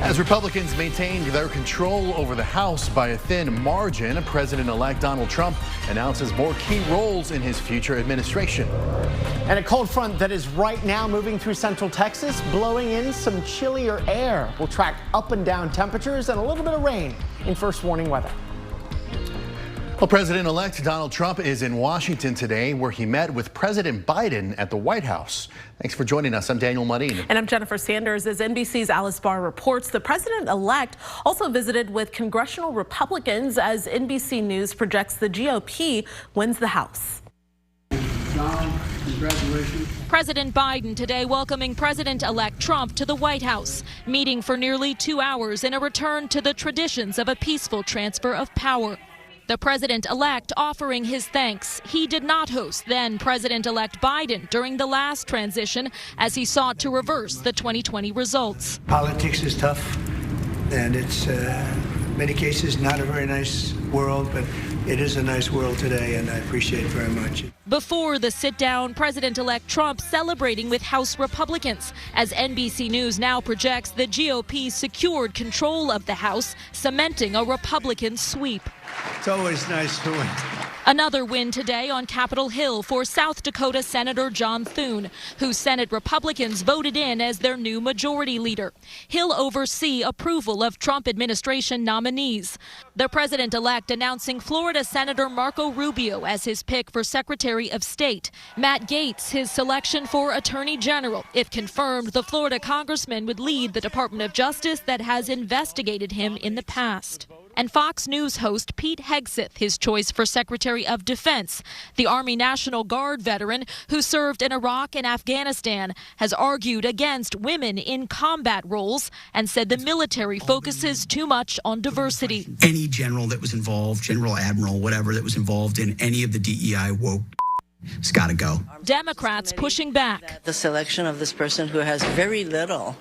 As Republicans maintained their control over the House by a thin margin, President-elect Donald Trump announces more key roles in his future administration. And a cold front that is right now moving through Central Texas, blowing in some chillier air. We'll track up and down temperatures and a little bit of rain in first warning weather. Well, President-elect Donald Trump is in Washington today, where he met with President Biden at the White House. Thanks for joining us. I'm Daniel Marin. And I'm Jennifer Sanders. As NBC's Alice Barr reports, the president-elect also visited with congressional Republicans as NBC News projects the GOP wins the House. John, congratulations. President Biden today welcoming President-elect Trump to the White House, meeting for nearly 2 hours in a return to the traditions of a peaceful transfer of power. The president-elect offering his thanks. He did not host then President-elect Biden during the last transition as he sought to reverse the 2020 results. Politics is tough, and it's in many cases not a very nice world, but it is a nice world today, and I appreciate it very much. Before the sit-down, President-elect Trump celebrating with House Republicans as NBC News now projects the GOP secured control of the House, cementing a Republican sweep. It's always nice to win. Another win today on Capitol Hill for South Dakota Senator John Thune, who Senate Republicans voted in as their new majority leader. He'll oversee approval of Trump administration nominees. The president-elect announcing Florida Senator Marco Rubio as his pick for Secretary of State. Matt Gaetz his selection for Attorney General. If confirmed, the Florida congressman would lead the Department of Justice that has investigated him in the past. And Fox News host Pete Hegseth his choice for Secretary of Defense. The Army National Guard veteran who served in Iraq and Afghanistan has argued against women in combat roles and said the military focuses too much on diversity. Any general that was involved, general, admiral, whatever, that was involved in any of the DEI woke, it's got to go. Democrats pushing back. The selection of this person who has very little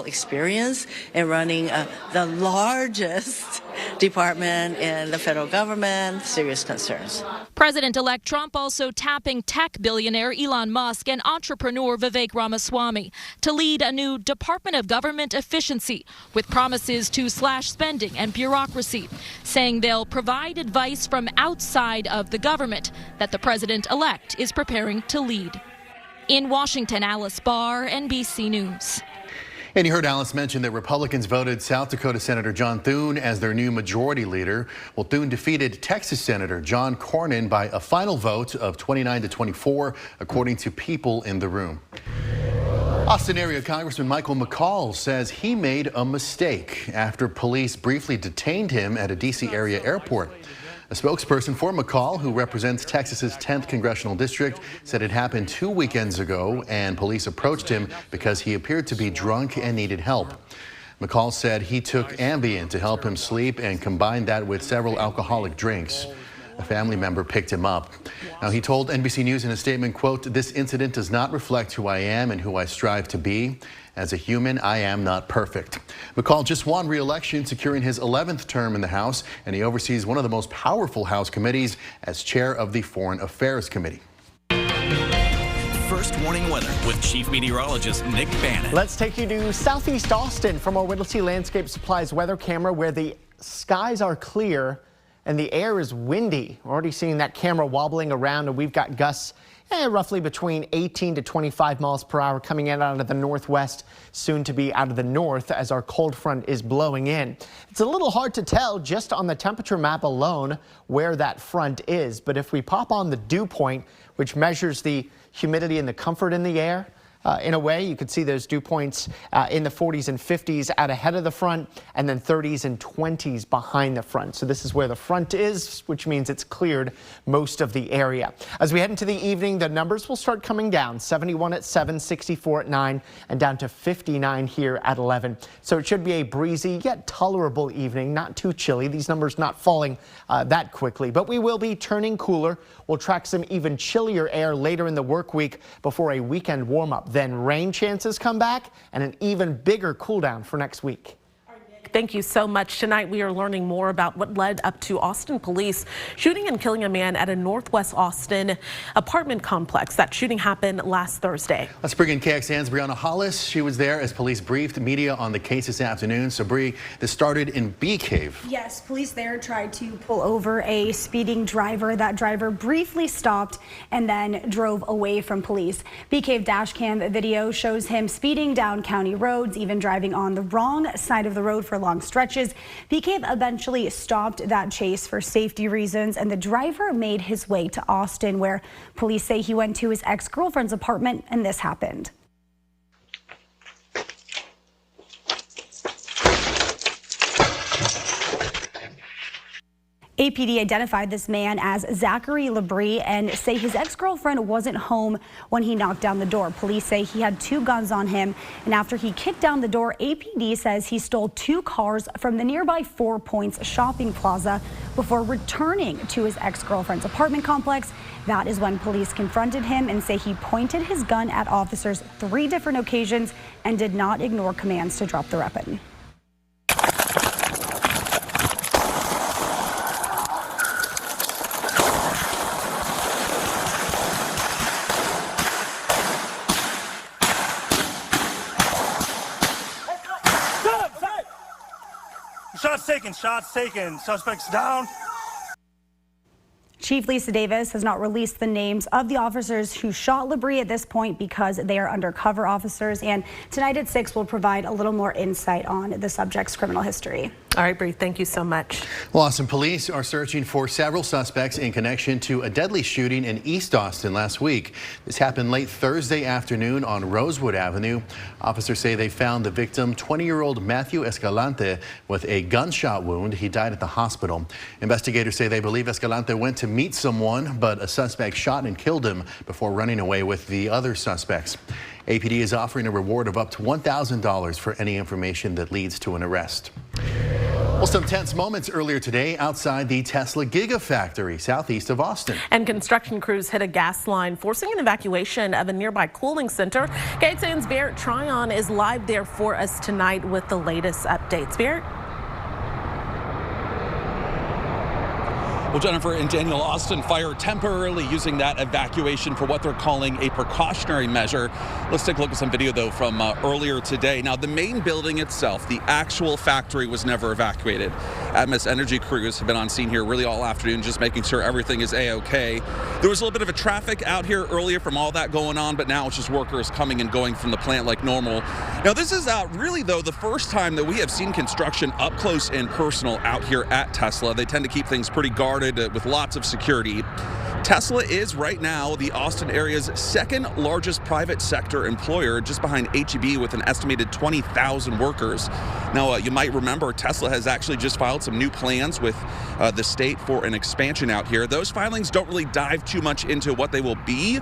experience in running the largest department in the federal government, serious concerns. President-elect Trump also tapping tech billionaire Elon Musk and entrepreneur Vivek Ramaswamy to lead a new Department of Government Efficiency with promises to slash spending and bureaucracy, saying they'll provide advice from outside of the government that the president-elect is preparing to lead. In Washington, Alice Barr, NBC News. And you heard Alice mention that Republicans voted South Dakota Senator John Thune as their new majority leader. Well, Thune defeated Texas Senator John Cornyn by a final vote of 29-24, according to people in the room. Austin area Congressman Michael McCall says he made a mistake after police briefly detained him at a D.C. area airport. A spokesperson for McCall, who represents Texas's 10th congressional district, said it happened 2 weekends ago and police approached him because he appeared to be drunk and needed help. McCall said he took Ambien to help him sleep and combined that with several alcoholic drinks. A family member picked him up. Now, he told NBC News in a statement, quote, "This incident does not reflect who I am and who I strive to be. As a human, I am not perfect." McCall just won re-election, securing his 11th term in the House, and he oversees one of the most powerful House committees as chair of the Foreign Affairs Committee. First warning weather with Chief Meteorologist Nick Bannon. Let's take you to southeast Austin from our Whittlesey Landscape Supplies weather camera, where the skies are clear and the air is windy. We're already seeing that camera wobbling around, and we've got gusts roughly between 18 to 25 miles per hour coming in out of the northwest, soon to be out of the north as our cold front is blowing in. It's a little hard to tell just on the temperature map alone where that front is, but if we pop on the dew point, which measures the humidity and the comfort in the air, in a way, you could see those dew points in the 40s and 50s out ahead of the front, and then 30s and 20s behind the front. So this is where the front is, which means it's cleared most of the area. As we head into the evening, the numbers will start coming down. 71 at 7, 64 at 9, and down to 59 here at 11. So it should be a breezy yet tolerable evening, not too chilly. These numbers not falling that quickly, but we will be turning cooler. We'll track some even chillier air later in the work week before a weekend warm-up. Then rain chances come back and an even bigger cool down for next week. thank you so much. Tonight we are learning more about what led up to Austin police shooting and killing a man at a Northwest Austin apartment complex. That shooting happened last Thursday. Let's bring in KXAN's Brianna Hollis. She was there as police briefed media on the case this afternoon. So Bree, this started in Bee Cave. Yes, police there tried to pull over a speeding driver. That driver briefly stopped and then drove away from police. Bee Cave dash cam video shows him speeding down county roads, even driving on the wrong side of the road for long stretches. Bee Cave eventually stopped that chase for safety reasons, and the driver made his way to Austin, where police say he went to his ex-girlfriend's apartment and this happened. APD identified this man as Zachary Labrie and say his ex-girlfriend wasn't home when he knocked down the door. Police say he had 2 guns on him, and after he kicked down the door, APD says he stole 2 cars from the nearby 4 Points shopping plaza before returning to his ex-girlfriend's apartment complex. That is when police confronted him and say he pointed his gun at officers 3 different occasions and did not ignore commands to drop the weapon. Shots taken. Suspects down. Chief Lisa Davis has not released the names of the officers who shot Labrie at this point because they are undercover officers. And tonight at 6, we'll provide a little more insight on the subject's criminal history. All right, Bree, thank you so much. Well, Austin police are searching for several suspects in connection to a deadly shooting in East Austin last week. This happened late Thursday afternoon on Rosewood Avenue. Officers say they found the victim, 20-year-old Matthew Escalante, with a gunshot wound. He died at the hospital. Investigators say they believe Escalante went to meet someone, but a suspect shot and killed him before running away with the other suspects. APD is offering a reward of up to $1,000 for any information that leads to an arrest. Well, some tense moments earlier today outside the Tesla Gigafactory southeast of Austin. And construction crews hit a gas line, forcing an evacuation of a nearby cooling center. KXAN's Barrett Tryon is live there for us tonight with the latest updates. Barrett? Well, Jennifer and Daniel, Austin Fire temporarily using that evacuation for what they're calling a precautionary measure. Let's take a look at some video, though, from earlier today. Now, the main building itself, the actual factory, was never evacuated. Atmos Energy crews have been on scene here really all afternoon, just making sure everything is A-OK. There was a little bit of a traffic out here earlier from all that going on, but now it's just workers coming and going from the plant like normal. Now, this is really, though, the first time that we have seen construction up close and personal out here at Tesla. They tend to keep things pretty guarded with lots of security. Tesla is right now the Austin area's 2nd largest private sector employer, just behind H-E-B with an estimated 20,000 workers. Now, you might remember Tesla has actually just filed some new plans with the state for an expansion out here. Those filings don't really dive too much into what they will be,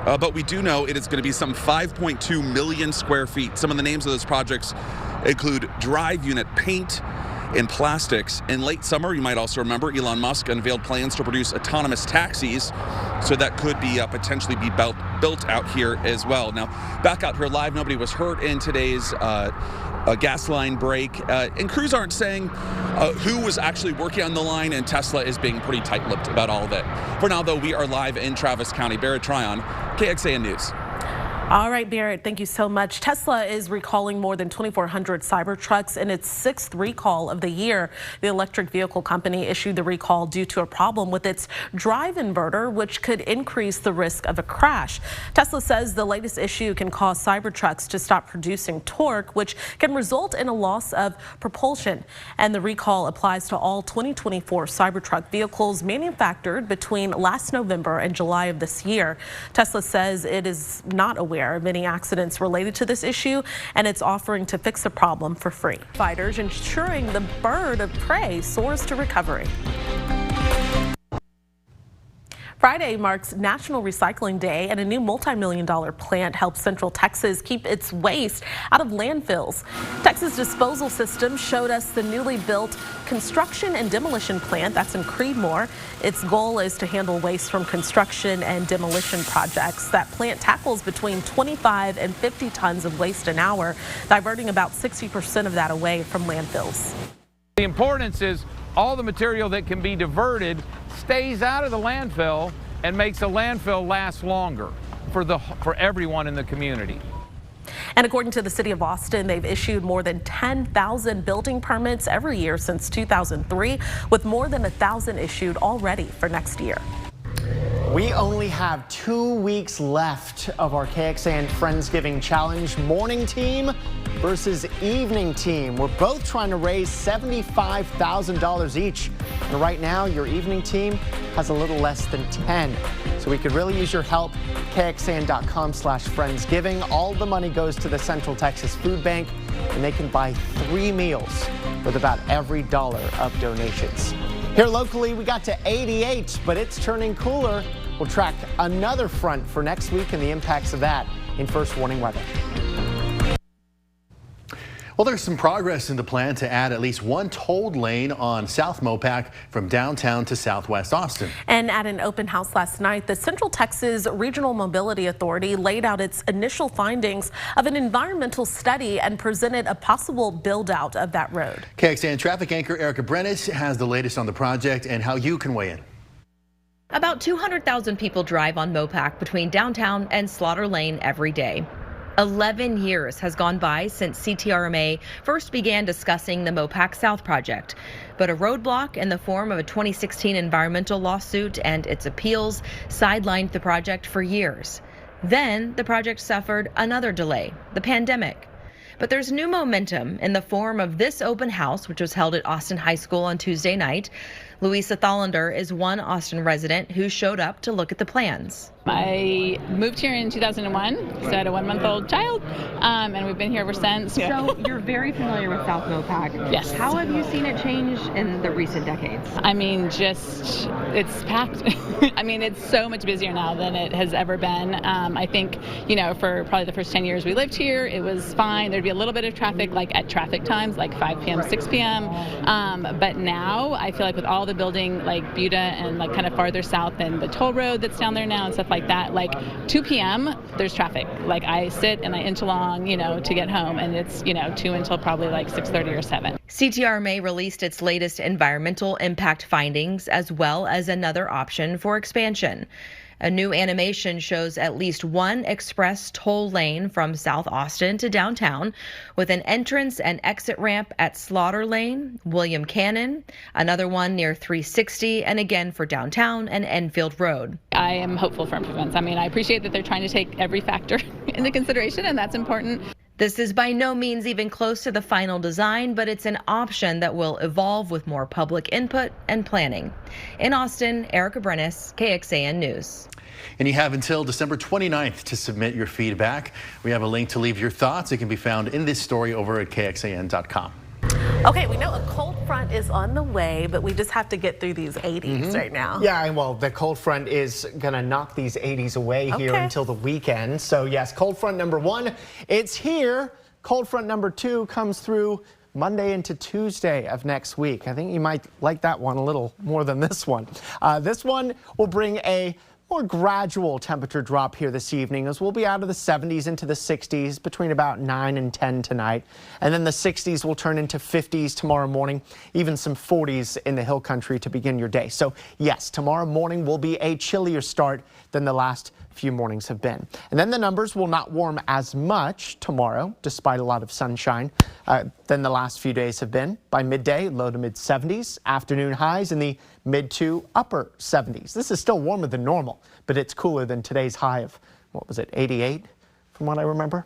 but we do know it is going to be some 5.2 million square feet. Some of the names of those projects include drive unit paint in plastics. In late summer, you might also remember Elon Musk unveiled plans to produce autonomous taxis, so that could be potentially be built out here as well. Now, back out here live, nobody was hurt in today's gas line break, and crews aren't saying who was actually working on the line, and Tesla is being pretty tight-lipped about all of it. For now, though, we are live in Travis County. Barrett Tryon, KXAN News. All right, Barrett, thank you so much. Tesla is recalling more than 2,400 Cybertrucks in its 6th recall of the year. The electric vehicle company issued the recall due to a problem with its drive inverter, which could increase the risk of a crash. Tesla says the latest issue can cause Cybertrucks to stop producing torque, which can result in a loss of propulsion. And the recall applies to all 2024 Cybertruck vehicles manufactured between last November and July of this year. Tesla says it is not aware of any accidents related to this issue, and it's offering to fix the problem for free. Fighters ensuring the bird of prey soars to recovery. Friday marks National Recycling Day, and a new multi-million-dollar plant helps Central Texas keep its waste out of landfills. Texas Disposal System showed us the newly built construction and demolition plant that's in Creedmoor. Its goal is to handle waste from construction and demolition projects. That plant tackles between 25 and 50 tons of waste an hour, diverting about 60% of that away from landfills. The importance is all the material that can be diverted stays out of the landfill and makes the landfill last longer for everyone in the community. And according to the city of Austin, they've issued more than 10,000 building permits every year since 2003, with more than 1,000 issued already for next year. We only have 2 weeks left of our KXAN Friendsgiving Challenge. Morning team versus evening team. We're both trying to raise $75,000 each. And right now, your evening team has a little less than 10. So we could really use your help. KXAN.com/Friendsgiving. All the money goes to the Central Texas Food Bank, and they can buy 3 meals with about every dollar of donations. Here locally, we got to 88, but it's turning cooler. We'll track another front for next week and the impacts of that in First Warning Weather. Well, there's some progress in the plan to add at least one tolled lane on South Mopac from downtown to Southwest Austin. And at an open house last night, the Central Texas Regional Mobility Authority laid out its initial findings of an environmental study and presented a possible build out of that road. KXAN traffic anchor Erica Brennis has the latest on the project and how you can weigh in. About 200,000 people drive on Mopac between downtown and Slaughter Lane every day. 11 years has gone by since CTRMA first began discussing the Mopac South project, but a roadblock in the form of a 2016 environmental lawsuit and its appeals sidelined the project for years. Then the project suffered another delay, the pandemic. But there's new momentum in the form of this open house, which was held at Austin High School on Tuesday night. Louisa Thallander is one Austin resident who showed up to look at the plans. I moved here in 2001, so I had a 1-month-old child, and we've been here ever since. So you're very familiar with South Mopac. Yes. How have you seen it change in the recent decades? I mean, just, it's packed. I mean, it's so much busier now than it has ever been. I think, you know, for probably the first 10 years we lived here, it was fine. There'd be a little bit of traffic, like at traffic times, like 5 p.m., 6 p.m. But now I feel like with all the building, like Buda and like kind of farther south and the toll road that's down there now and stuff like that, like 2 p.m. there's traffic. Like I sit and I inch along, you know, to get home, and it's, you know, 2 until probably like 6:30 or 7. CTRMA released its latest environmental impact findings as well as another option for expansion. A new animation shows at least one express toll lane from South Austin to downtown, with an entrance and exit ramp at Slaughter Lane, William Cannon, another one near 360, and again for downtown and Enfield Road. I am hopeful for improvements. I mean, I appreciate that they're trying to take every factor into consideration, and that's important. This is by no means even close to the final design, but it's an option that will evolve with more public input and planning. In Austin, Erica Brennis, KXAN News. And you have until December 29th to submit your feedback. We have a link to leave your thoughts. It can be found in this story over at KXAN.com. Okay, we know a cold front is on the way, but we just have to get through these 80s right now. Yeah, well, the cold front is going to knock these 80s away here until the weekend. So, yes, cold front number 1, it's here. Cold front number 2 comes through Monday into Tuesday of next week. I think you might like that one a little more than this one. This one will bring a more gradual temperature drop here this evening, as we'll be out of the 70s into the 60s between about 9 and 10 tonight. And then the 60s will turn into 50s tomorrow morning, even some 40s in the hill country to begin your day. So yes, tomorrow morning will be a chillier start than the last few mornings have been. And then the numbers will not warm as much tomorrow, despite a lot of sunshine, than the last few days have been. By midday, low to mid 70s, afternoon highs in the mid to upper 70s. This is still warmer than normal, but it's cooler than today's high of, what was it, 88? From what I remember.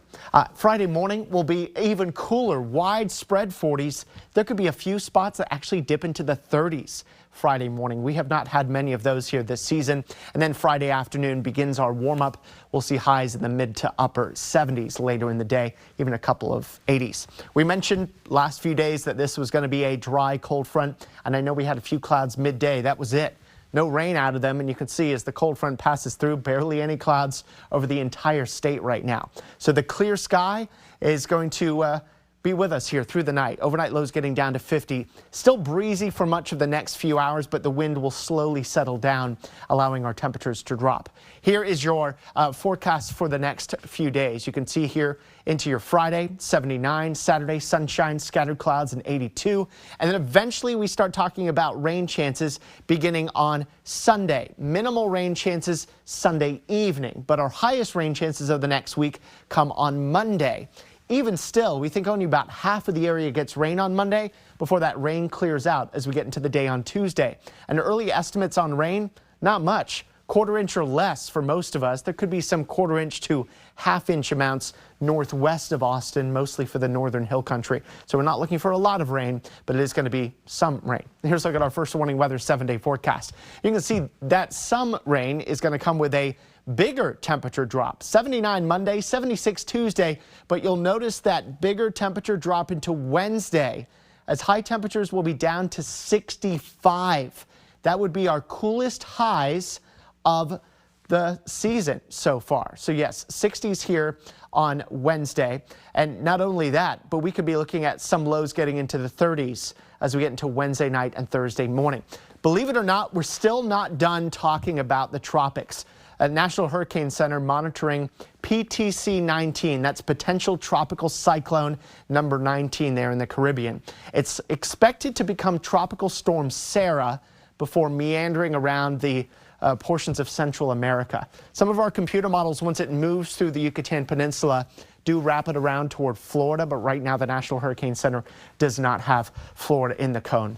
Friday morning will be even cooler, widespread 40s. There could be a few spots that actually dip into the 30s Friday morning. We have not had many of those here this season. And then Friday afternoon begins our warm up. We'll see highs in the mid to upper 70s later in the day, even a couple of 80s. We mentioned last few days that this was going to be a dry cold front, and I know we had a few clouds midday. That was it. no rain out of them. And you can see as the cold front passes through, barely any clouds over the entire state right now. So the clear sky is going to be with us here through the night. Overnight lows getting down to 50. Still breezy for much of the next few hours, but the wind will slowly settle down, allowing our temperatures to drop. Here is your forecast for the next few days. You can see here into your Friday, 79, Saturday, sunshine, scattered clouds, and 82. And then eventually we start talking about rain chances beginning on Sunday. Minimal rain chances Sunday evening, but our highest rain chances of the next week come on Monday. Even still, we think only about half of the area gets rain on Monday before that rain clears out as we get into the day on Tuesday. And early estimates on rain, not much. Quarter inch or less for most of us. There could be some quarter inch to half inch amounts northwest of Austin, mostly for the northern hill country. So we're not looking for a lot of rain, but it is going to be some rain. Here's a look at our first warning weather 7-day forecast. You can see that some rain is going to come with a bigger temperature drop. 79 Monday, 76 Tuesday, but you'll notice that bigger temperature drop into Wednesday as high temperatures will be down to 65. That would be our coolest highs of the season so far. So yes, 60s here on Wednesday. And not only that, but we could be looking at some lows getting into the 30s as we get into Wednesday night and Thursday morning. Believe it or not, we're still not done talking about the tropics. National Hurricane Center monitoring PTC 19. That's potential tropical cyclone number 19 there in the Caribbean. It's expected to become Tropical Storm Sarah before meandering around the portions of Central America. Some of our computer models, once it moves through the Yucatan Peninsula, do wrap it around toward Florida, but right now the National Hurricane Center does not have Florida in the cone.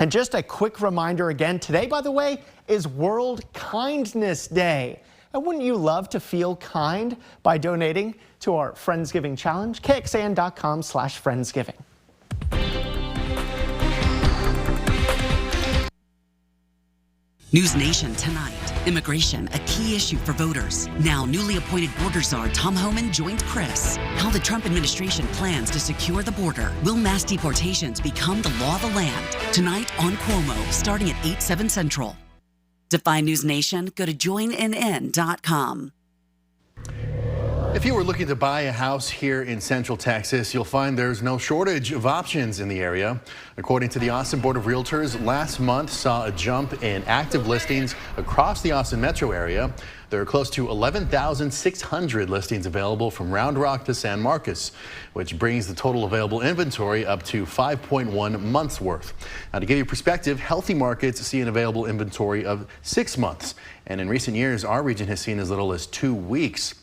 And just a quick reminder again, today, by the way, is World Kindness Day. And wouldn't you love to feel kind by donating to our Friendsgiving Challenge? KXAN.com/Friendsgiving. News Nation tonight. Immigration, a key issue for voters. Now, newly appointed border czar Tom Homan joined Chris. How the Trump administration plans to secure the border. Will mass deportations become the law of the land? Tonight on Cuomo, starting at 8/7 Central. To find News Nation, go to joinnn.com. If you were looking to buy a house here in Central Texas, you'll find there's no shortage of options in the area. According to the Austin Board of Realtors, last month saw a jump in active listings across the Austin metro area. There are close to 11,600 listings available from Round Rock to San Marcos, which brings the total available inventory up to 5.1 months worth. Now, to give you perspective, healthy markets see an available inventory of 6 months. And in recent years, our region has seen as little as 2 weeks.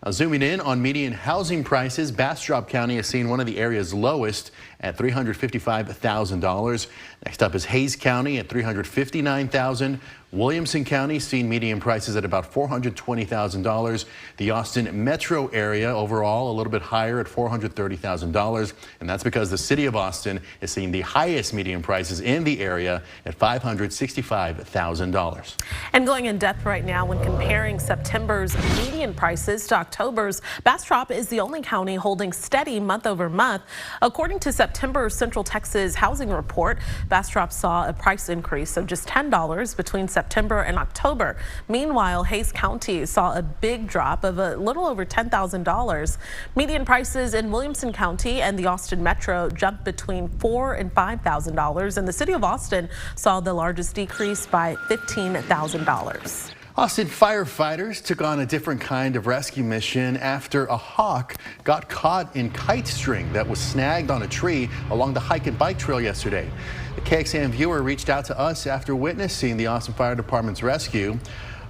Now, zooming in on median housing prices, Bastrop County has seen one of the area's lowest at $355,000. Next up is Hays County at $359,000. Williamson County seen median prices at about $420,000. The Austin metro area overall a little bit higher at $430,000. And that's because the city of Austin is seeing the highest median prices in the area at $565,000. And going in depth right now when comparing September's median prices to October's, Bastrop is the only county holding steady month over month. According to September's Central Texas housing report, Bastrop saw a price increase of just $10 between September and October. Meanwhile, Hays County saw a big drop of a little over $10,000. Median prices in Williamson County and the Austin Metro jumped between $4,000 and $5,000, and the city of Austin saw the largest decrease by $15,000. Austin firefighters took on a different kind of rescue mission after a hawk got caught in kite string that was snagged on a tree along the hike and bike trail yesterday. The KXAN viewer reached out to us after witnessing the Austin Fire Department's rescue.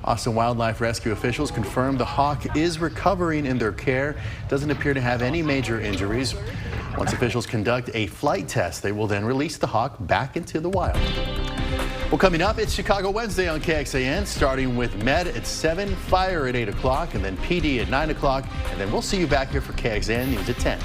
Austin Wildlife Rescue officials confirmed the hawk is recovering in their care. Doesn't appear to have any major injuries. Once officials conduct a flight test, they will then release the hawk back into the wild. Well, coming up, it's Chicago Wednesday on KXAN, starting with Med at 7, Fire at 8 o'clock, and then PD at 9 o'clock. And then we'll see you back here for KXAN News at 10.